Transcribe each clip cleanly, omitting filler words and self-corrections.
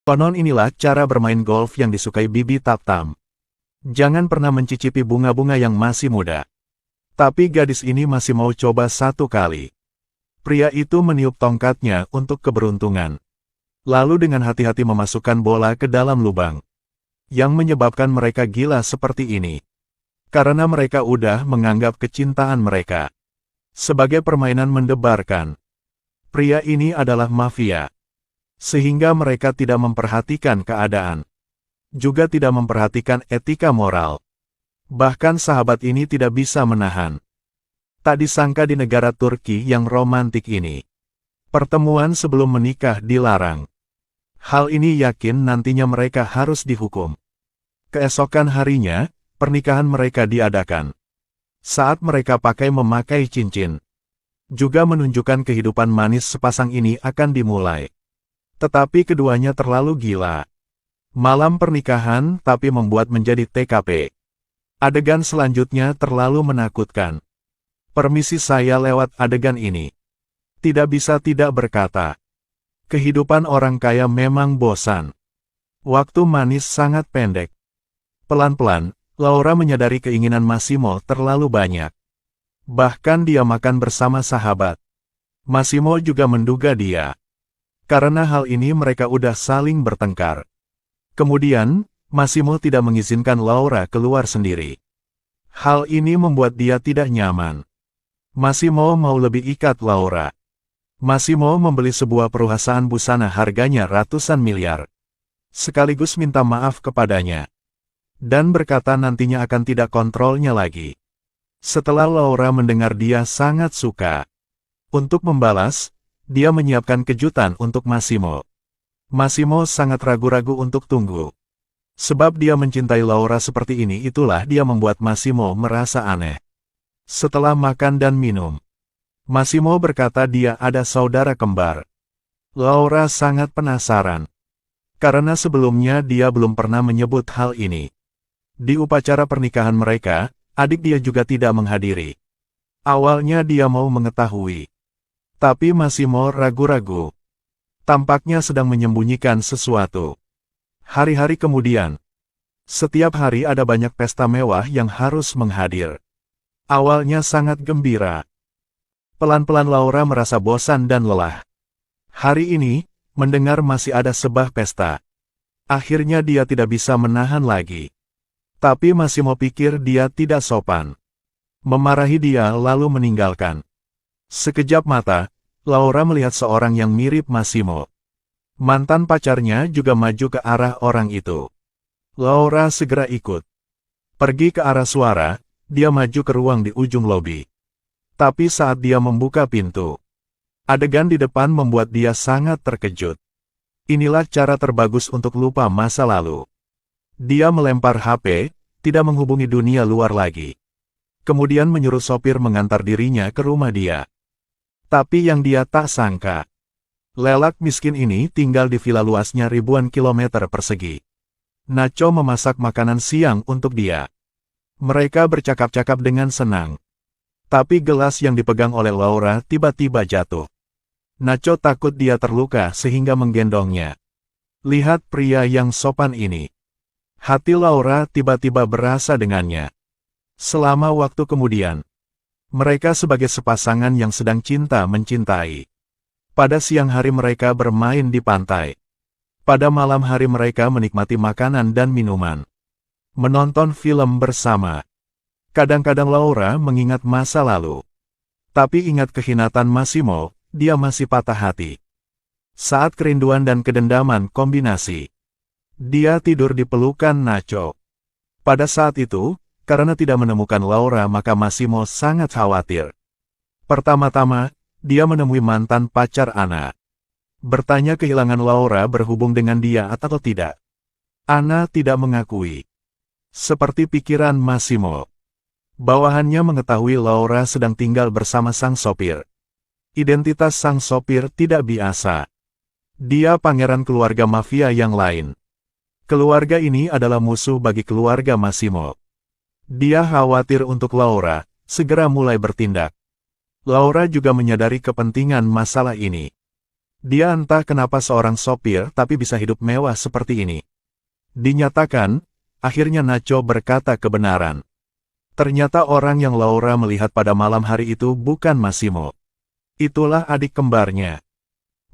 Konon inilah cara bermain golf yang disukai Bibi Taptam. Jangan pernah mencicipi bunga-bunga yang masih muda. Tapi gadis ini masih mau coba satu kali. Pria itu meniup tongkatnya untuk keberuntungan. Lalu dengan hati-hati memasukkan bola ke dalam lubang. Yang menyebabkan mereka gila seperti ini. Karena mereka udah menganggap kecintaan mereka sebagai permainan mendebarkan. Pria ini adalah mafia. Sehingga mereka tidak memperhatikan keadaan. Juga tidak memperhatikan etika moral. Bahkan sahabat ini tidak bisa menahan. Tak disangka di negara Turki yang romantik ini. Pertemuan sebelum menikah dilarang. Hal ini yakin nantinya mereka harus dihukum. Keesokan harinya, pernikahan mereka diadakan. Saat mereka memakai cincin. Juga menunjukkan kehidupan manis sepasang ini akan dimulai. Tetapi keduanya terlalu gila. Malam pernikahan tapi membuat menjadi TKP. Adegan selanjutnya terlalu menakutkan. Permisi saya lewat adegan ini. Tidak bisa tidak berkata. Kehidupan orang kaya memang bosan. Waktu manis sangat pendek. Pelan-pelan, Laura menyadari keinginan Massimo terlalu banyak. Bahkan dia makan bersama sahabat. Massimo juga menduga dia. Karena hal ini mereka udah saling bertengkar. Kemudian, Massimo tidak mengizinkan Laura keluar sendiri. Hal ini membuat dia tidak nyaman. Massimo mau lebih ikat Laura. Massimo membeli sebuah perusahaan busana harganya ratusan miliar. Sekaligus minta maaf kepadanya. Dan berkata nantinya akan tidak kontrolnya lagi. Setelah Laura mendengar dia sangat suka. Untuk membalas, dia menyiapkan kejutan untuk Massimo. Massimo sangat ragu-ragu untuk tunggu. Sebab dia mencintai Laura seperti ini, itulah dia membuat Massimo merasa aneh. Setelah makan dan minum, Massimo berkata dia ada saudara kembar. Laura sangat penasaran. Karena sebelumnya dia belum pernah menyebut hal ini. Di upacara pernikahan mereka, adik dia juga tidak menghadiri. Awalnya dia mau mengetahui. Tapi Massimo ragu-ragu. Tampaknya sedang menyembunyikan sesuatu. Hari-hari kemudian. Setiap hari ada banyak pesta mewah yang harus menghadir. Awalnya sangat gembira. Pelan-pelan Laura merasa bosan dan lelah. Hari ini, mendengar masih ada sebuah pesta. Akhirnya dia tidak bisa menahan lagi. Tapi Massimo pikir dia tidak sopan. Memarahi dia lalu meninggalkan. Sekejap mata, Laura melihat seorang yang mirip Massimo. Mantan pacarnya juga maju ke arah orang itu. Laura segera ikut. Pergi ke arah suara, dia maju ke ruang di ujung lobi. Tapi saat dia membuka pintu, adegan di depan membuat dia sangat terkejut. Inilah cara terbagus untuk lupa masa lalu. Dia melempar HP, tidak menghubungi dunia luar lagi. Kemudian menyuruh sopir mengantar dirinya ke rumah dia. Tapi yang dia tak sangka, lelak miskin ini tinggal di villa luasnya ribuan kilometer persegi. Nacho memasak makanan siang untuk dia. Mereka bercakap-cakap dengan senang. Tapi gelas yang dipegang oleh Laura tiba-tiba jatuh. Nacho takut dia terluka sehingga menggendongnya. Lihat pria yang sopan ini. Hati Laura tiba-tiba berasa dengannya. Selama waktu kemudian, mereka sebagai sepasangan yang sedang cinta mencintai. Pada siang hari mereka bermain di pantai. Pada malam hari mereka menikmati makanan dan minuman. Menonton film bersama. Kadang-kadang Laura mengingat masa lalu. Tapi ingat kehinatan Massimo, dia masih patah hati. Saat kerinduan dan kedendaman kombinasi, dia tidur di pelukan Nacho. Pada saat itu, karena tidak menemukan Laura maka Massimo sangat khawatir. Pertama-tama, dia menemui mantan pacar Anna. Bertanya kehilangan Laura berhubung dengan dia atau tidak. Anna tidak mengakui. Seperti pikiran Massimo. Bawahannya mengetahui Laura sedang tinggal bersama sang sopir. Identitas sang sopir tidak biasa. Dia pangeran keluarga mafia yang lain. Keluarga ini adalah musuh bagi keluarga Massimo. Dia khawatir untuk Laura, segera mulai bertindak. Laura juga menyadari kepentingan masalah ini. Dia entah kenapa seorang sopir tapi bisa hidup mewah seperti ini. Dinyatakan, akhirnya Nacho berkata kebenaran. Ternyata orang yang Laura melihat pada malam hari itu bukan Massimo. Itulah adik kembarnya.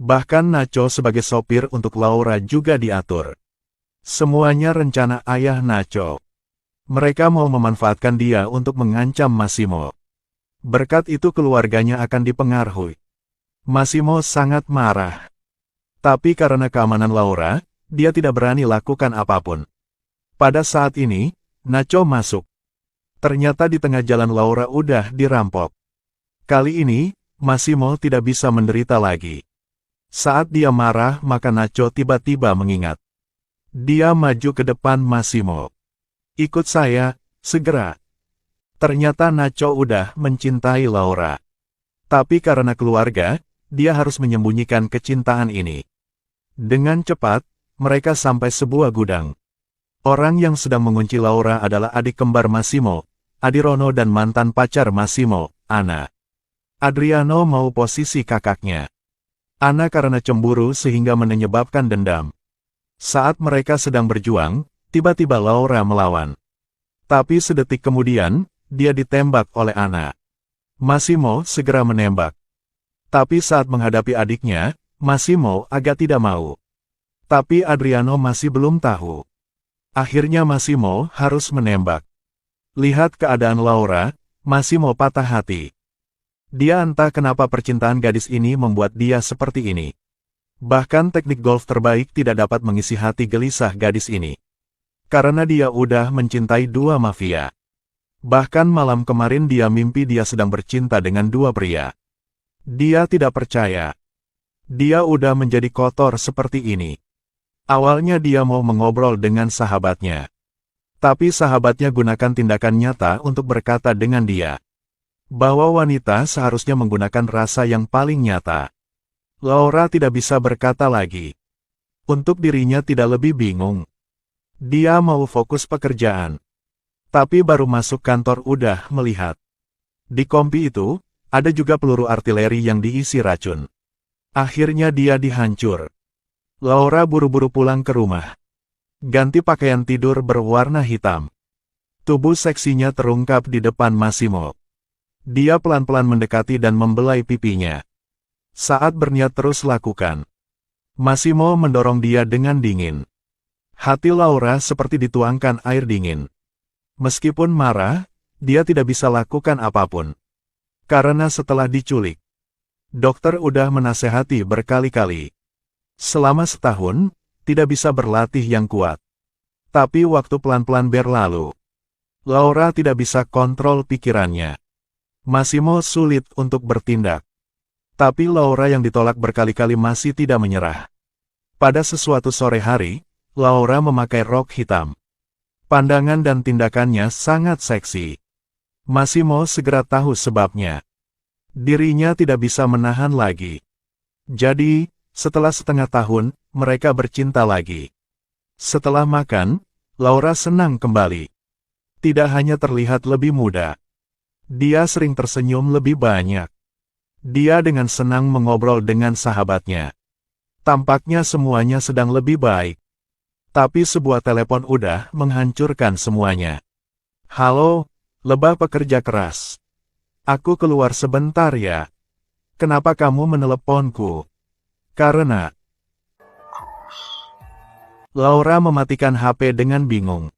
Bahkan Nacho sebagai sopir untuk Laura juga diatur. Semuanya rencana ayah Nacho. Mereka mau memanfaatkan dia untuk mengancam Massimo. Berkat itu keluarganya akan dipengaruhi. Massimo sangat marah. Tapi karena keamanan Laura, dia tidak berani lakukan apapun. Pada saat ini, Nacho masuk. Ternyata di tengah jalan Laura udah dirampok. Kali ini, Massimo tidak bisa menderita lagi. Saat dia marah maka Nacho tiba-tiba mengingat. Dia maju ke depan Massimo. Ikut saya, segera. Ternyata Nacho udah mencintai Laura. Tapi karena keluarga, dia harus menyembunyikan kecintaan ini. Dengan cepat, mereka sampai sebuah gudang. Orang yang sedang mengunci Laura adalah adik kembar Massimo, Adriano dan mantan pacar Massimo, Anna. Adriano mau posisi kakaknya. Anna karena cemburu sehingga menyebabkan dendam. Saat mereka sedang berjuang, tiba-tiba Laura melawan. Tapi sedetik kemudian, dia ditembak oleh Anna. Massimo segera menembak. Tapi saat menghadapi adiknya, Massimo agak tidak mau. Tapi Adriano masih belum tahu. Akhirnya Massimo harus menembak. Lihat keadaan Laura, Massimo patah hati. Dia entah kenapa percintaan gadis ini membuat dia seperti ini. Bahkan teknik golf terbaik tidak dapat mengisi hati gelisah gadis ini. Karena dia udah mencintai dua mafia. Bahkan malam kemarin dia mimpi dia sedang bercinta dengan dua pria. Dia tidak percaya. Dia udah menjadi kotor seperti ini. Awalnya dia mau mengobrol dengan sahabatnya. Tapi sahabatnya gunakan tindakan nyata untuk berkata dengan dia. Bahwa wanita seharusnya menggunakan rasa yang paling nyata. Laura tidak bisa berkata lagi. Untuk dirinya tidak lebih bingung. Dia mau fokus pekerjaan. Tapi baru masuk kantor udah melihat. Di kompi itu, ada juga peluru artileri yang diisi racun. Akhirnya dia dihancur. Laura buru-buru pulang ke rumah. Ganti pakaian tidur berwarna hitam. Tubuh seksinya terungkap di depan Massimo. Dia pelan-pelan mendekati dan membelai pipinya. Saat berniat terus lakukan. Massimo mendorong dia dengan dingin. Hati Laura seperti dituangkan air dingin. Meskipun marah, dia tidak bisa lakukan apapun. Karena setelah diculik, dokter udah menasehati berkali-kali. Selama setahun, tidak bisa berlatih yang kuat. Tapi waktu pelan-pelan berlalu. Laura tidak bisa kontrol pikirannya. Massimo sulit untuk bertindak. Tapi Laura yang ditolak berkali-kali masih tidak menyerah. Pada sesuatu sore hari, Laura memakai rok hitam. Pandangan dan tindakannya sangat seksi. Massimo segera tahu sebabnya. Dirinya tidak bisa menahan lagi. Jadi, setelah setengah tahun, mereka bercinta lagi. Setelah makan, Laura senang kembali. Tidak hanya terlihat lebih muda. Dia sering tersenyum lebih banyak. Dia dengan senang mengobrol dengan sahabatnya. Tampaknya semuanya sedang lebih baik. Tapi sebuah telepon udah menghancurkan semuanya. Halo, lebah pekerja keras. Aku keluar sebentar ya. Kenapa kamu meneleponku? Karena... Laura mematikan HP dengan bingung.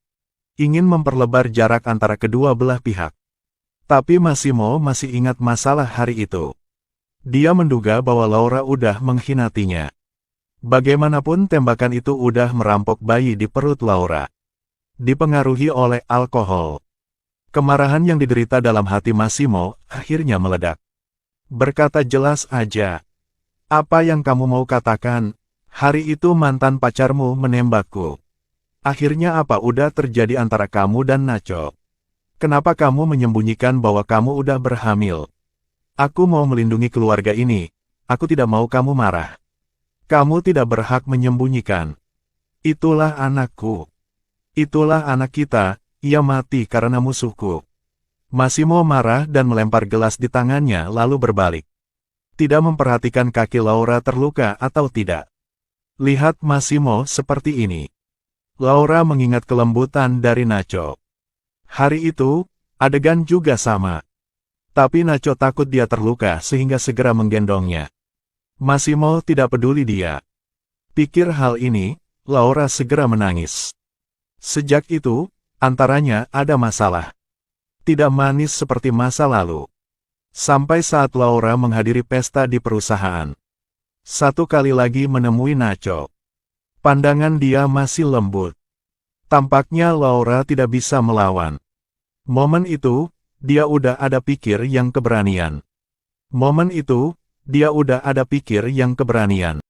Ingin memperlebar jarak antara kedua belah pihak. Tapi Massimo masih ingat masalah hari itu. Dia menduga bahwa Laura udah mengkhianatinya. Bagaimanapun tembakan itu udah merampok bayi di perut Laura. Dipengaruhi oleh alkohol. Kemarahan yang diderita dalam hati Massimo akhirnya meledak. Berkata jelas aja. Apa yang kamu mau katakan? Hari itu mantan pacarmu menembakku. Akhirnya apa udah terjadi antara kamu dan Nacho? Kenapa kamu menyembunyikan bahwa kamu udah berhamil? Aku mau melindungi keluarga ini. Aku tidak mau kamu marah. Kamu tidak berhak menyembunyikan. Itulah anakku. Itulah anak kita, ia mati karena musuhku. Massimo marah dan melempar gelas di tangannya lalu berbalik. Tidak memperhatikan kaki Laura terluka atau tidak. Lihat Massimo seperti ini. Laura mengingat kelembutan dari Nacho. Hari itu, adegan juga sama. Tapi Nacho takut dia terluka sehingga segera menggendongnya. Massimo tidak peduli dia. Pikir hal ini, Laura segera menangis. Sejak itu, antaranya ada masalah. Tidak manis seperti masa lalu. Sampai saat Laura menghadiri pesta di perusahaan. Satu kali lagi menemui Nacho. Pandangan dia masih lembut. Tampaknya Laura tidak bisa melawan. Momen itu, dia udah ada pikir yang keberanian. Momen itu, dia udah ada pikir yang keberanian.